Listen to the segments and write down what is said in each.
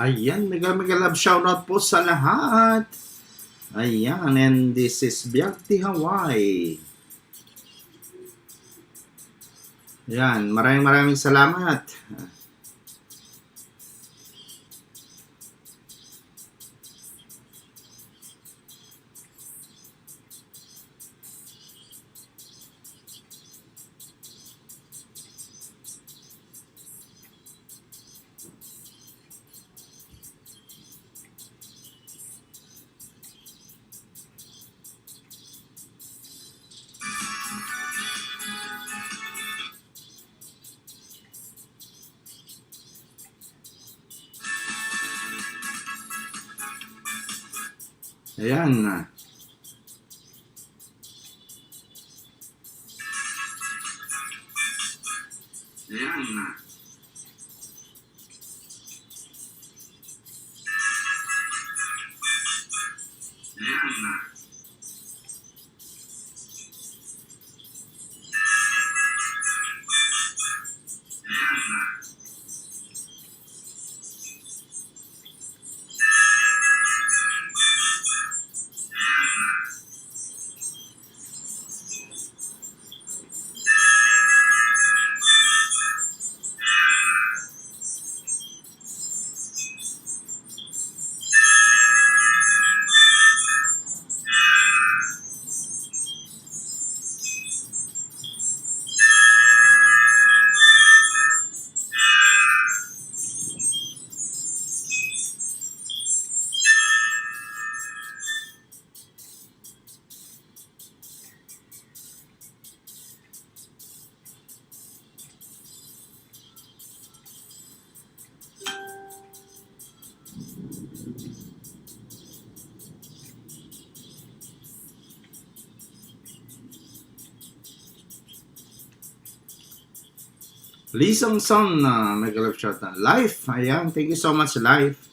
Ayan, mega love shoutout po sa lahat. Ayan, and this is Biagti Hawaii. Ayan, maraming salamat. Ayan. Ayan. Ayan. Lee Song Son na mega love shoutout. Life, ayan, thank you so much, Life.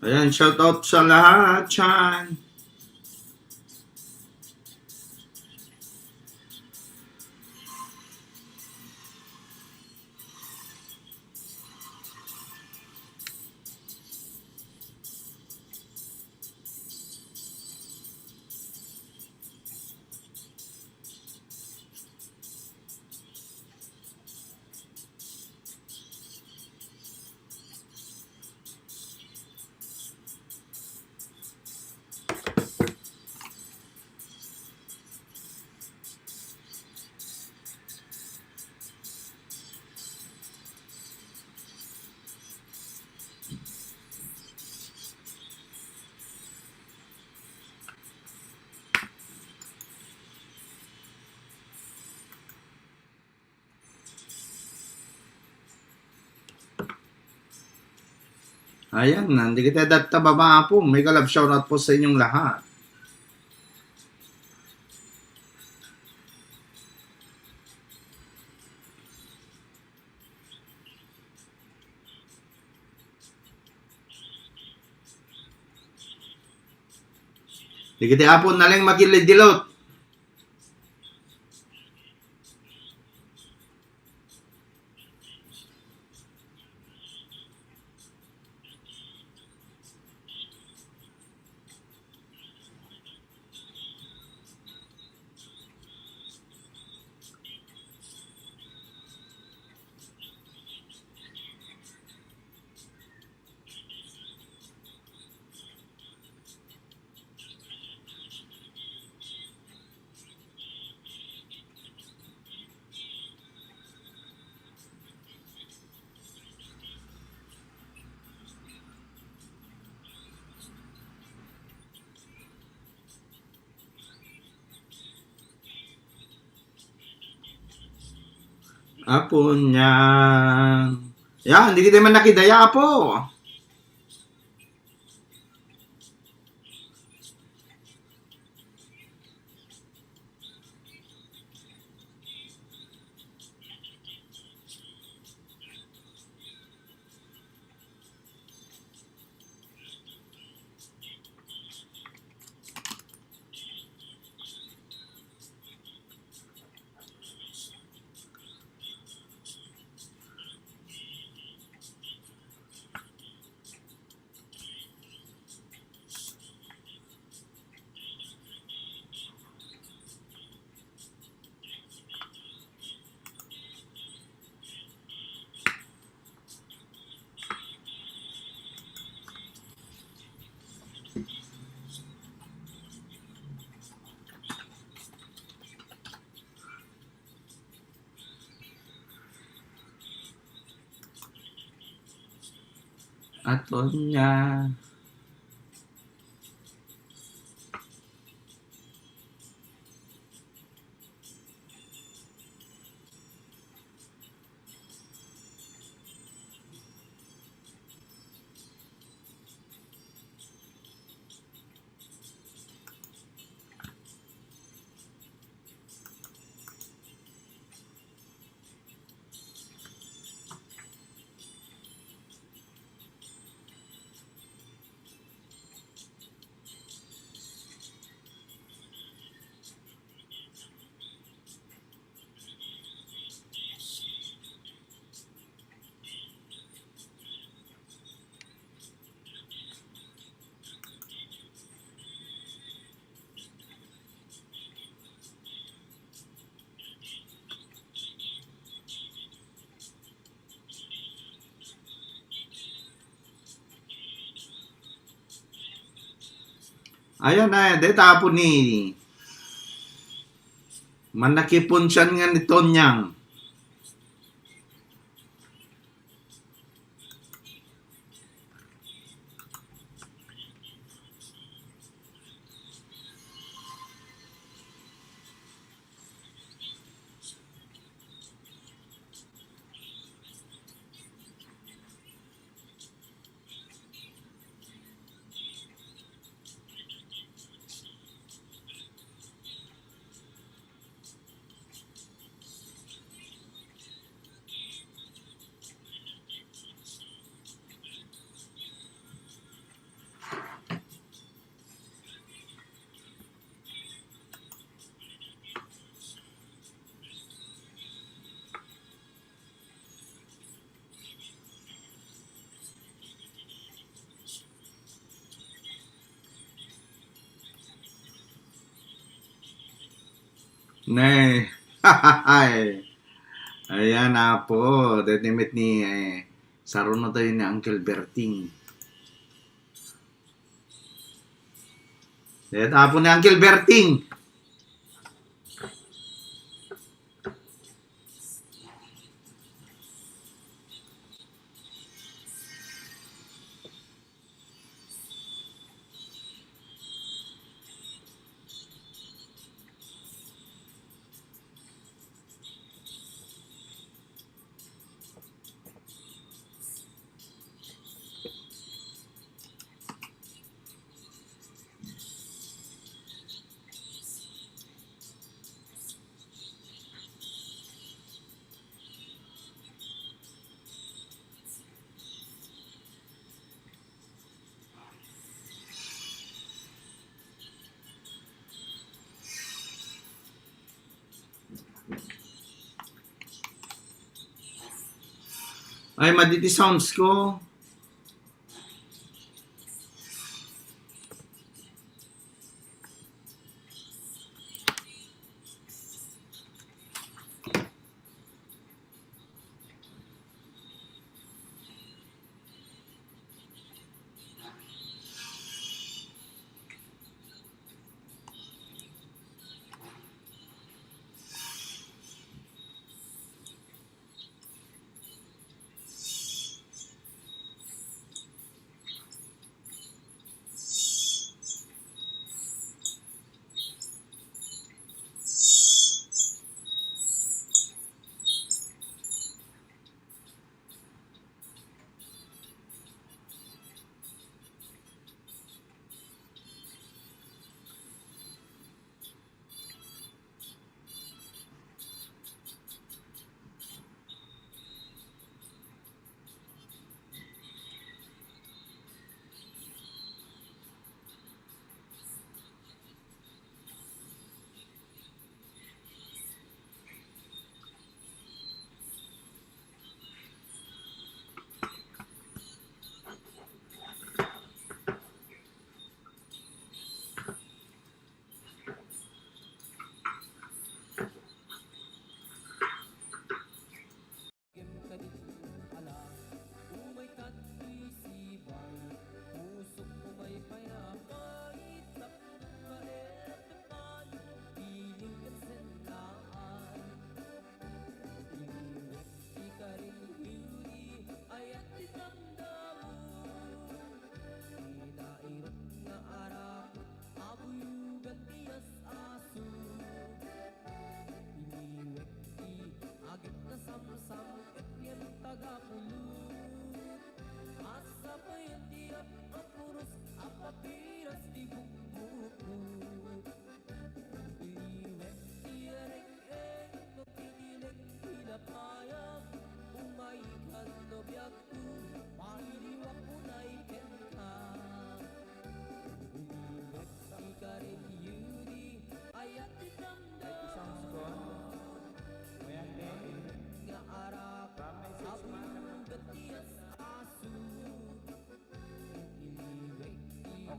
Ayan, shoutout sa lahat, Chan. Ayan, hindi kita data baba po. Mega love shoutout po sa inyong lahat. Hindi kita apon na lang magilid-dilot. Apon yan. Yan, hindi kita man nakidaya po. Atonya. Ayan na, de tapo ni manakipon siya nga ni Tonyang. Nay. Ayan na po. Dedimit ni Saron na tayo ni Uncle Berting. Dahil tapo ni Uncle Berting. Ay, maditi sounds ko.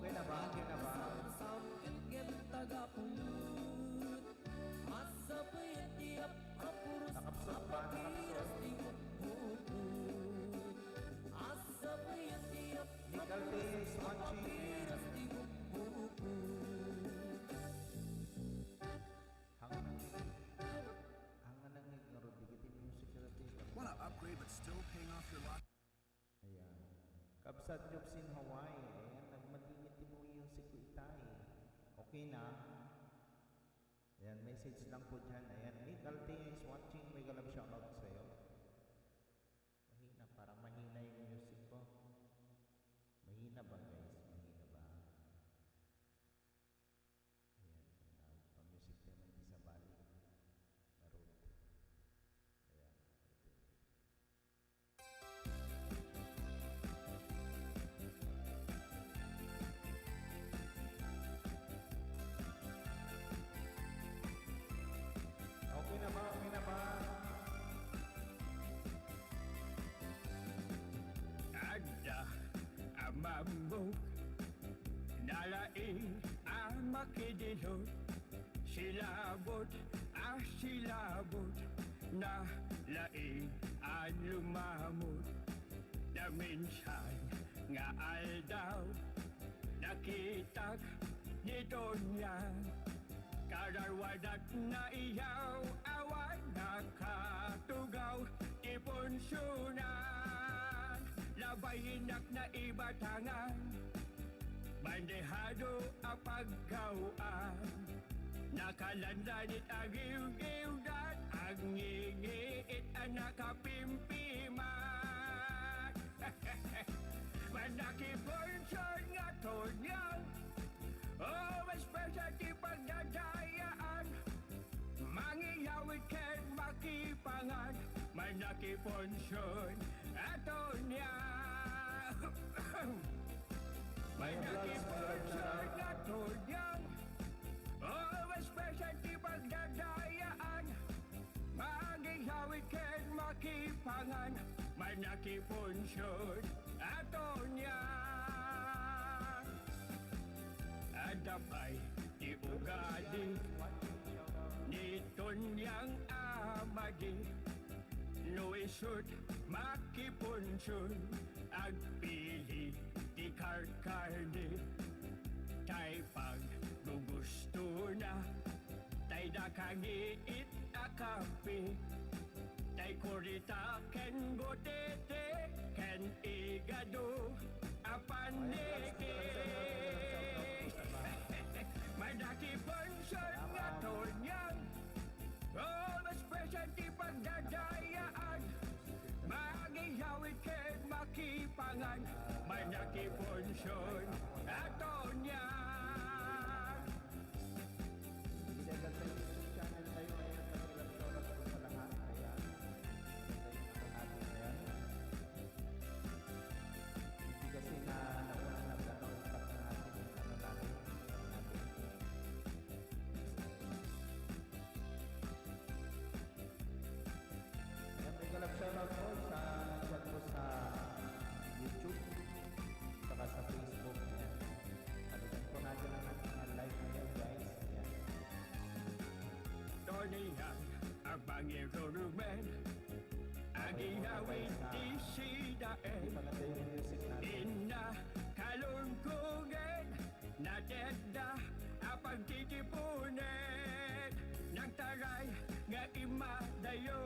Okay na ba? Okay na ba? Sambil kita gaput Asa tiap kapurus Nakapsot ba? Nakapsot? di bubut Asa tiap Nickel Taste watching. di bubut Hangan nang ngarod digiti music natin. Want to upgrade but still paying off your lot? Ayan. Kabsat jobs in Hawaii. Ayan, nagmatingiti mo yung si Kuitay. Okay na. Ayan, message lang po dyan. Ayan, Nick Altea is watching. May galap shoutout sa'yo. Mahina, parang mahina yung music ko. Mahina ba guys? Mahina ba? Ayan, pang-music naman di sa balik. Narod. Ayan, ito. Okay na ba? Okay na ba? Ada amambok nalaing amakidilot silabot silabot na laing lumamot na minsan nga aldaw nakitag nito niya kararwadat na iyaw awan nakatugaw ipunsunan labayinak na ibatangan bandehado ang paggawaan nakalandanit ang giw-giwdan ang ngingiit ang nakapimpiman manakiponsyon nga tonyang oh, especially di pagdadayaan mangiyawit ken makipangan manakiponsyon ato niya manakiponsyon ato niya oh, especially di pagdadayaan mangiyawit ken makipangan manakiponsyon ato niya adapay di ugali ni Tonyang amadi no isut makipunsun agpili di karkarne tay pag gugusto na tay dakangiit akapi tay kurita ken gotete ken igado apaneke madaki pension nga tonyang oh, especially di pagdadayaan magihawit ken makipangan madaki pension ato niya Dahil sa YouTube channel tayo ay nagkakalat ko sa lahat. Ayan. Ayan. Hindi kasi na nagkakalat na natin ano natin. Ayan, may galap shoutout po sa chat ko sa YouTube saka sa Facebook. Ayan. Alitan po natin ang ating live ngayon guys. Ayan. Tonyang ang pangirurumen ang ginawin di sidaen Maganda yung music natin. Ina kalungkugan na dedda ang pagtitipunin Nagtaray nga imadayo